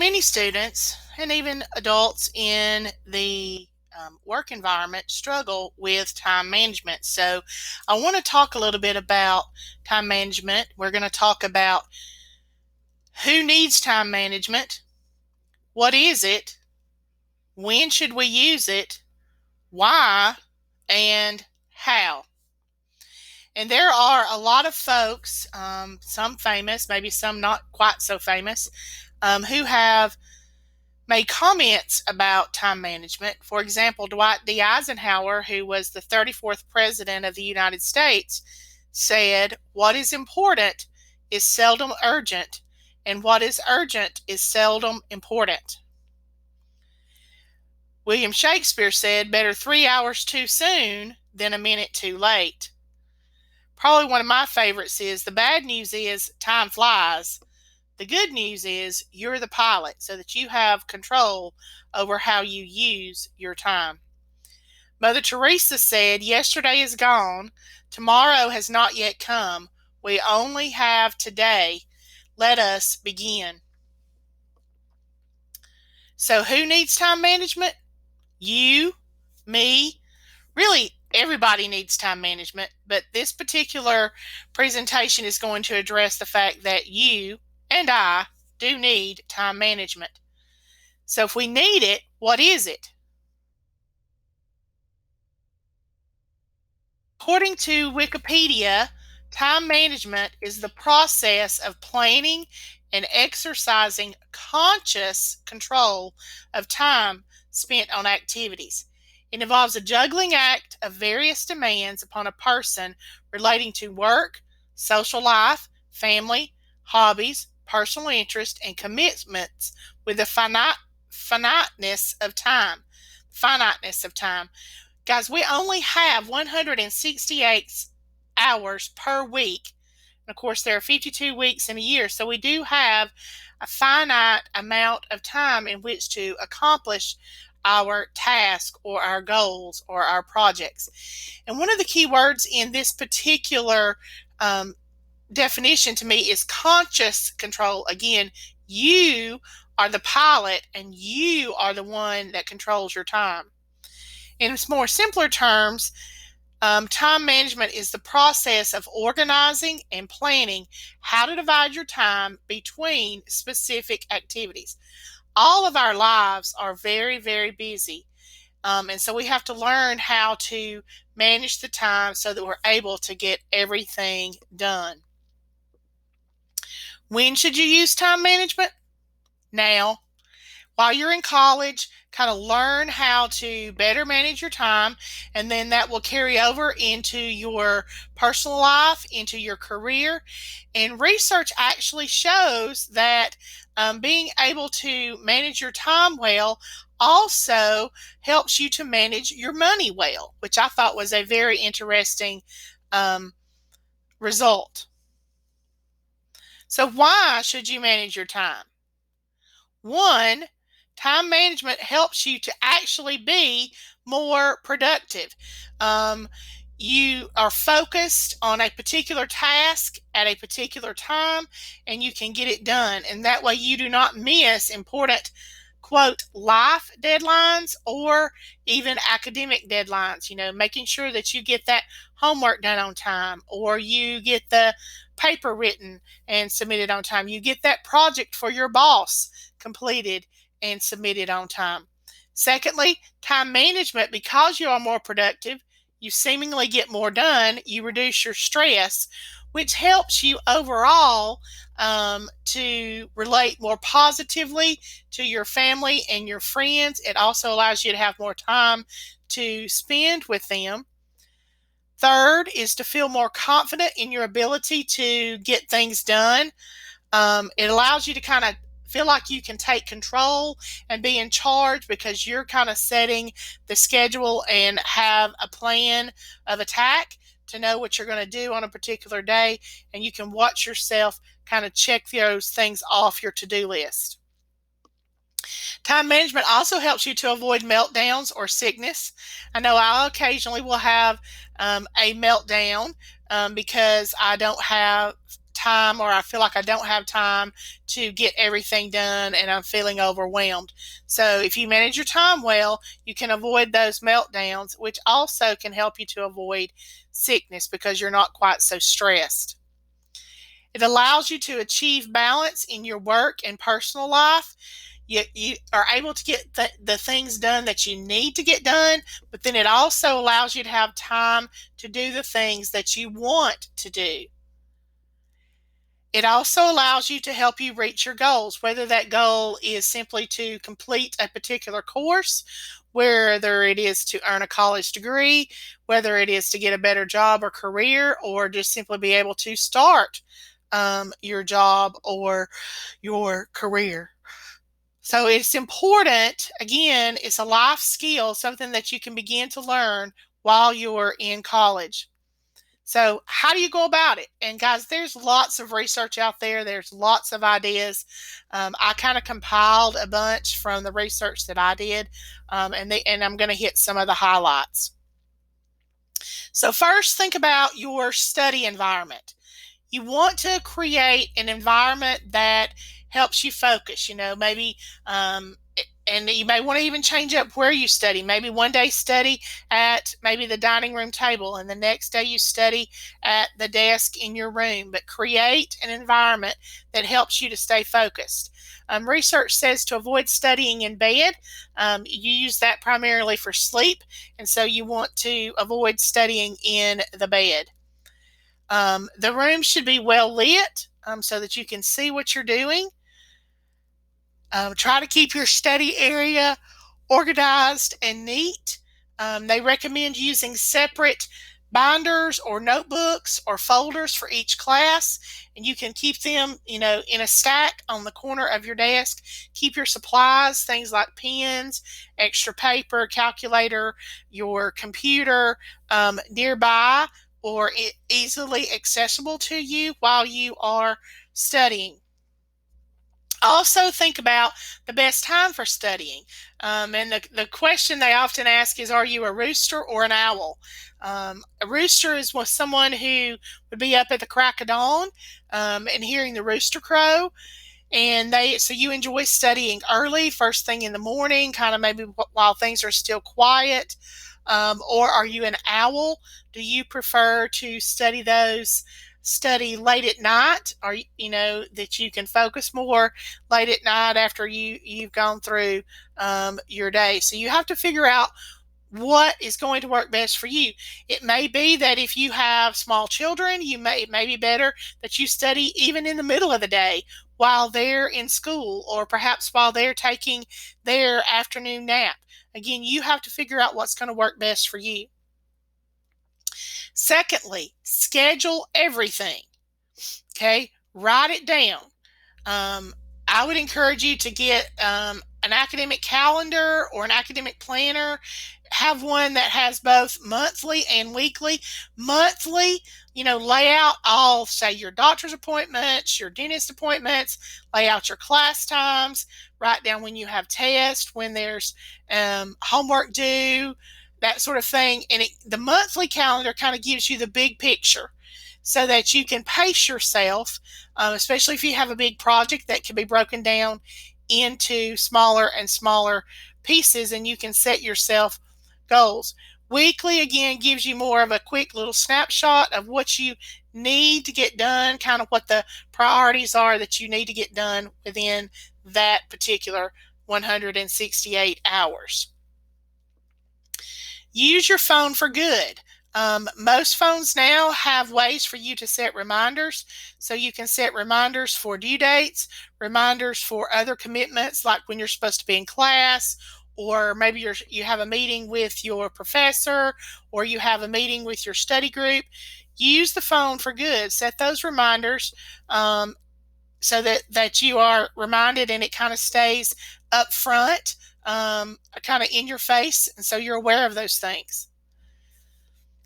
Many students and even adults in the work environment struggle with time management. So, I want to talk a little bit about time management. We're going to talk about who needs time management, what is it, when should we use it, why, and how. And there are a lot of folks, some famous, maybe some not quite so famous, who have made comments about time management. For example, Dwight D. Eisenhower, who was the 34th President of the United States, said, "What is important is seldom urgent, and what is urgent is seldom important." William Shakespeare said, "Better 3 hours too soon than a minute too late." Probably one of my favorites is, "The bad news is time flies. The good news is you're the pilot, so that you have control over how you use your time." Mother Teresa said, "Yesterday is gone. Tomorrow has not yet come. We only have today. Let us begin." So, who needs time management? You, me, really everybody needs time management, but this particular presentation is going to address the fact that you and I do need time management. So if we need it, what is it? According to Wikipedia, time management is the process of planning and exercising conscious control of time spent on activities. It involves a juggling act of various demands upon a person relating to work, social life, family, hobbies, personal interest, and commitments with the finiteness of time. Finiteness of time. Guys, we only have 168 hours per week. And of course, there are 52 weeks in a year, so we do have a finite amount of time in which to accomplish our task or our goals or our projects. And one of the key words in this particular definition to me is conscious control. Again, you are the pilot and you are the one that controls your time. In more simpler terms, time management is the process of organizing and planning how to divide your time between specific activities. All of our lives are very, very busy. And so we have to learn how to manage the time so that we're able to get everything done. When should you use time management? Now. While you're in college, kind of learn how to better manage your time, and then that will carry over into your personal life, into your career. And research actually shows that being able to manage your time well also helps you to manage your money well, which I thought was a very interesting result. So, why should you manage your time? One, time management helps you to actually be more productive. You are focused on a particular task at a particular time, and you can get it done. And that way, you do not miss important, quote, life deadlines or even academic deadlines. Making sure that you get that homework done on time, or you get the paper written and submitted on time. You get that project for your boss completed and submitted on time. Secondly, time management, because you are more productive, you seemingly get more done, you reduce your stress, which helps you overall to relate more positively to your family and your friends. It also allows you to have more time to spend with them. Third is to feel more confident in your ability to get things done. It allows you to kind of feel like you can take control and be in charge because you're kind of setting the schedule and have a plan of attack to know what you're going to do on a particular day, and you can watch yourself kind of check those things off your to-do list. Time management also helps you to avoid meltdowns or sickness. I know I occasionally will have a meltdown because I don't have time, or I feel like I don't have time to get everything done and I'm feeling overwhelmed. So if you manage your time well, you can avoid those meltdowns, which also can help you to avoid sickness because you're not quite so stressed. It allows you to achieve balance in your work and personal life. You are able to get the things done that you need to get done, but then it also allows you to have time to do the things that you want to do. It also allows you to help you reach your goals, whether that goal is simply to complete a particular course, whether it is to earn a college degree, whether it is to get a better job or career, or just simply be able to start your job or your career. So it's important, again, it's a life skill, something that you can begin to learn while you're in college. So, how do you go about it? And guys, there's lots of research out there. There's lots of ideas. I kind of compiled a bunch from the research that I did, and I'm going to hit some of the highlights. So, first, think about your study environment. You want to create an environment that helps you focus. Maybe and you may want to even change up where you study. Maybe one day study at maybe the dining room table, and the next day you study at the desk in your room. But create an environment that helps you to stay focused. Research says to avoid studying in bed. You use that primarily for sleep, and so you want to avoid studying in the bed. The room should be well lit so that you can see what you're doing. Try to keep your study area organized and neat. They recommend using separate binders or notebooks or folders for each class, and you can keep them, in a stack on the corner of your desk. Keep your supplies, things like pens, extra paper, calculator, your computer nearby or easily accessible to you while you are studying. Also think about the best time for studying. And the question they often ask is, are you a rooster or an owl? A rooster is someone who would be up at the crack of dawn and hearing the rooster crow. And so you enjoy studying early, first thing in the morning, kind of maybe while things are still quiet. Or are you an owl? Do you prefer to study late at night, or that you can focus more late at night after you've gone through your day? So you have to figure out what is going to work best for you. It may be that if you have small children, it may be better that you study even in the middle of the day while they're in school, or perhaps while they're taking their afternoon nap. Again, you have to figure out what's going to work best for you. Secondly, schedule everything. Okay, write it down. I would encourage you to get an academic calendar or an academic planner. Have one that has both monthly and weekly. Monthly, lay out all, say, your doctor's appointments, your dentist appointments, lay out your class times, write down when you have tests, when there's homework due, that sort of thing. And the monthly calendar kind of gives you the big picture so that you can pace yourself, especially if you have a big project that can be broken down into smaller and smaller pieces, and you can set yourself goals. Weekly, again, gives you more of a quick little snapshot of what you need to get done, kind of what the priorities are that you need to get done within that particular 168 hours. Use your phone for good. Most phones now have ways for you to set reminders. So you can set reminders for due dates, reminders for other commitments, like when you're supposed to be in class, or maybe you have a meeting with your professor, or you have a meeting with your study group. Use the phone for good. Set those reminders so that you are reminded, and it kind of stays up front, kind of in your face, and so you're aware of those things.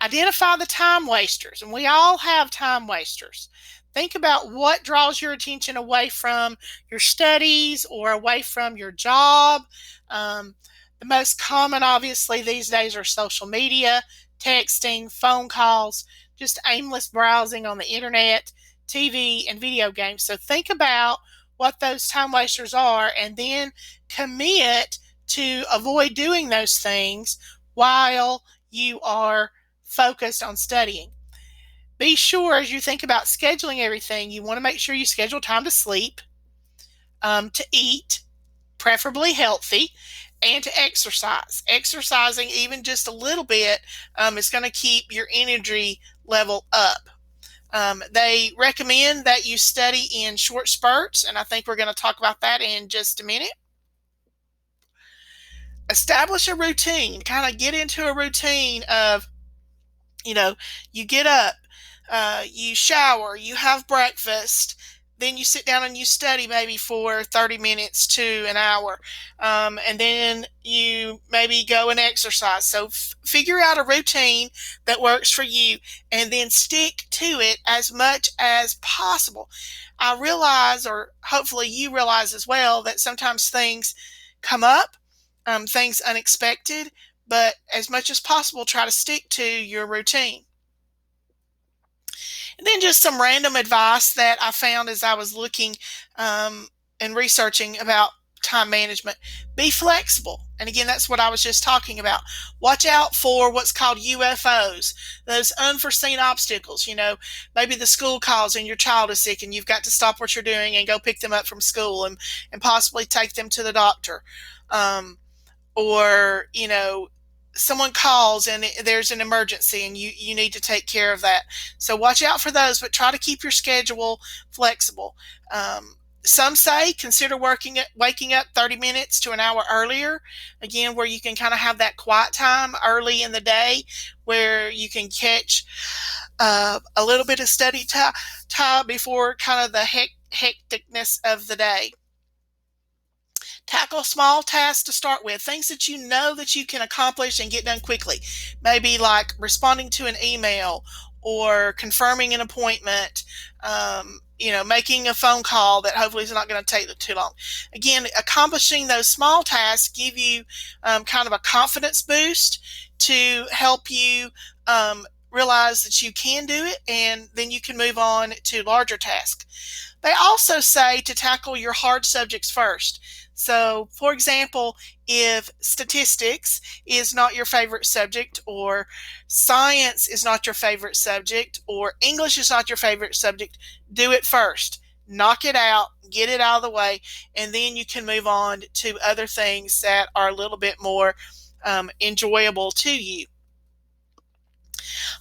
Identify the time wasters, and we all have time wasters. Think about what draws your attention away from your studies or away from your job. The most common, obviously, these days are social media, texting, phone calls, just aimless browsing on the internet, TV, and video games. So think about what those time wasters are and then commit to avoid doing those things while you are focused on studying. Be sure as you think about scheduling everything, you want to make sure you schedule time to sleep, to eat, preferably healthy, and to exercise. Exercising even just a little bit is going to keep your energy level up. They recommend that you study in short spurts, and I think we're going to talk about that in just a minute. Establish a routine. Kind of get into a routine of, you get up, you shower, you have breakfast, then you sit down and you study maybe for 30 minutes to an hour, and then you maybe go and exercise. So figure out a routine that works for you and then stick to it as much as possible. I realize, or hopefully you realize as well, that sometimes things come up, things unexpected, but as much as possible, try to stick to your routine. And then just some random advice that I found as I was looking and researching about time management. Be flexible. And again, that's what I was just talking about. Watch out for what's called UFOs, those unforeseen obstacles. Maybe the school calls and your child is sick and you've got to stop what you're doing and go pick them up from school and possibly take them to the doctor. Or someone calls and there's an emergency and you need to take care of that. So watch out for those, but try to keep your schedule flexible. Some say consider waking up 30 minutes to an hour earlier, again, where you can kind of have that quiet time early in the day where you can catch a little bit of study time before kind of the hecticness of the day. Tackle small tasks to start with, things that you know that you can accomplish and get done quickly. Maybe like responding to an email or confirming an appointment, making a phone call that hopefully is not going to take too long. Again, accomplishing those small tasks give you kind of a confidence boost to help you realize that you can do it, and then you can move on to larger tasks. They also say to tackle your hard subjects first. So, for example, if statistics is not your favorite subject, or science is not your favorite subject, or English is not your favorite subject, do it first. Knock it out, get it out of the way, and then you can move on to other things that are a little bit more enjoyable to you.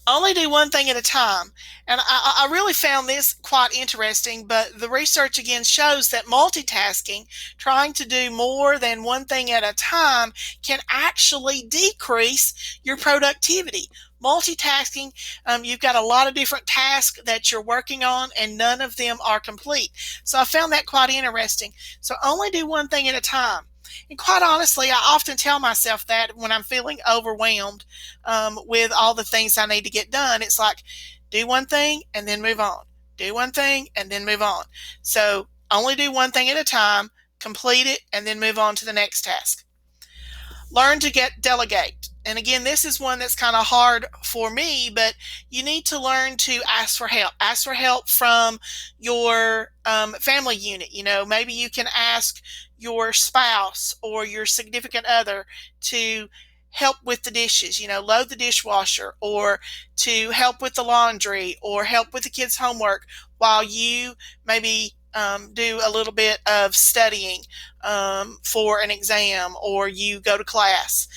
Only do one thing at a time. And I really found this quite interesting, but the research again shows that multitasking, trying to do more than one thing at a time, can actually decrease your productivity. Multitasking, you've got a lot of different tasks that you're working on and none of them are complete. So I found that quite interesting. So only do one thing at a time. And quite honestly, I often tell myself that when I'm feeling overwhelmed with all the things I need to get done. It's like, do one thing and then move on. Do one thing and then move on. So only do one thing at a time, complete it, and then move on to the next task. Learn to delegate. And again, this is one that's kind of hard for me, but you need to learn to ask for help. Ask for help from your family unit. Maybe you can ask your spouse or your significant other to help with the dishes, load the dishwasher, or to help with the laundry, or help with the kids' homework while you maybe do a little bit of studying for an exam, or you go to class.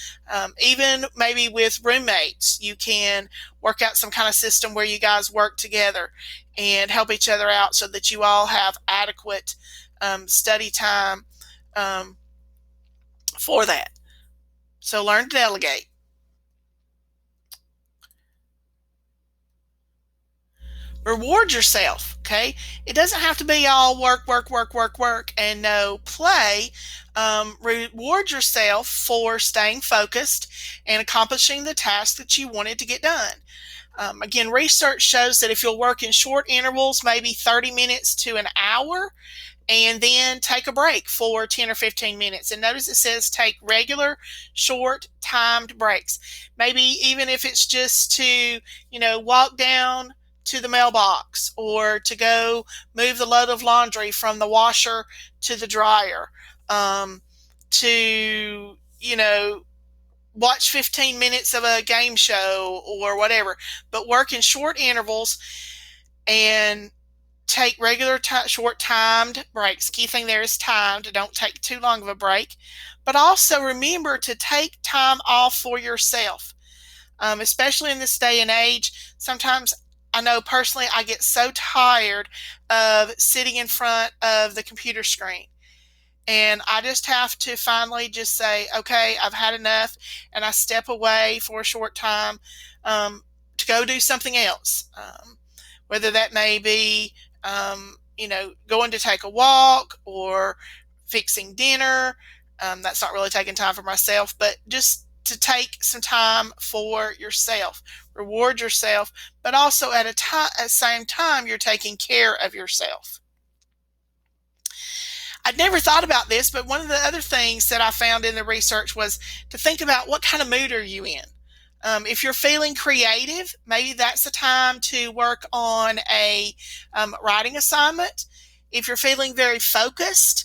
Even maybe with roommates, you can work out some kind of system where you guys work together and help each other out so that you all have adequate study time for that. So learn to delegate. Reward yourself, okay? It doesn't have to be all work, and no play. Reward yourself for staying focused and accomplishing the task that you wanted to get done. Again, research shows that if you'll work in short intervals, maybe 30 minutes to an hour, and then take a break for 10 or 15 minutes. And notice it says take regular, short, timed breaks. Maybe even if it's just to, walk down to the mailbox, or to go move the load of laundry from the washer to the dryer, to, watch 15 minutes of a game show or whatever, but work in short intervals and take regular short timed breaks. Key thing there is timed. Don't take too long of a break, but also remember to take time off for yourself, especially in this day and age. Sometimes I know personally I get so tired of sitting in front of the computer screen. And I just have to finally just say, okay, I've had enough. And I step away for a short time, to go do something else. Whether that may be, going to take a walk or fixing dinner. That's not really taking time for myself, but just to take some time for yourself, reward yourself, but also at the same time, you're taking care of yourself. I'd never thought about this, but one of the other things that I found in the research was to think about what kind of mood are you in. If you're feeling creative, maybe that's the time to work on a writing assignment. If you're feeling very focused,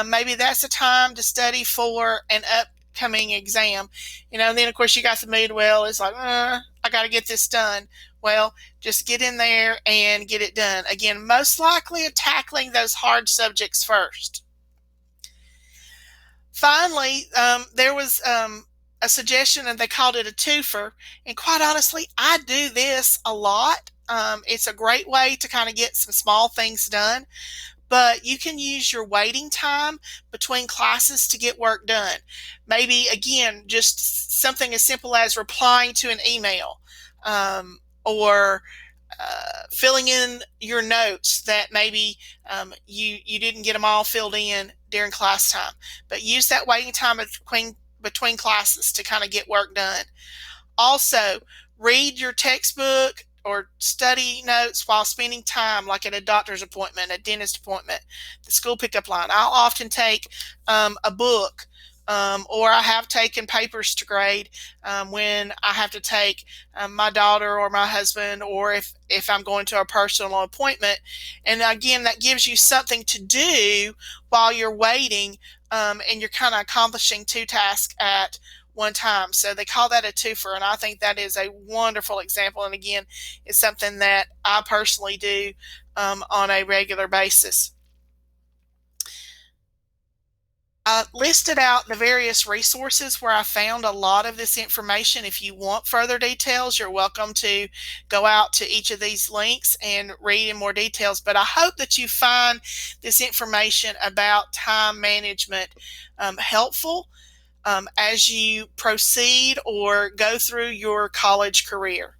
maybe that's the time to study for an upcoming exam. And then of course you got the mood, well, it's like, I got to get this done. Well, just get in there and get it done. Again, most likely tackling those hard subjects first. Finally, there was a suggestion, and they called it a twofer. And quite honestly, I do this a lot. It's a great way to kind of get some small things done. But you can use your waiting time between classes to get work done. Maybe, again, just something as simple as replying to an email, or filling in your notes that maybe you didn't get them all filled in during class time. But use that waiting time between classes to kind of get work done. Also, read your textbook or study notes while spending time, like at a doctor's appointment, a dentist appointment, the school pickup line. I'll often take a book, or I have taken papers to grade when I have to take my daughter or my husband, or if I'm going to a personal appointment. And again, that gives you something to do while you're waiting, and you're kind of accomplishing two tasks at one time. So they call that a twofer, and I think that is a wonderful example. And again, it's something that I personally do on a regular basis. I listed out the various resources where I found a lot of this information. If you want further details, you're welcome to go out to each of these links and read in more details. But I hope that you find this information about time management helpful as you proceed or go through your college career.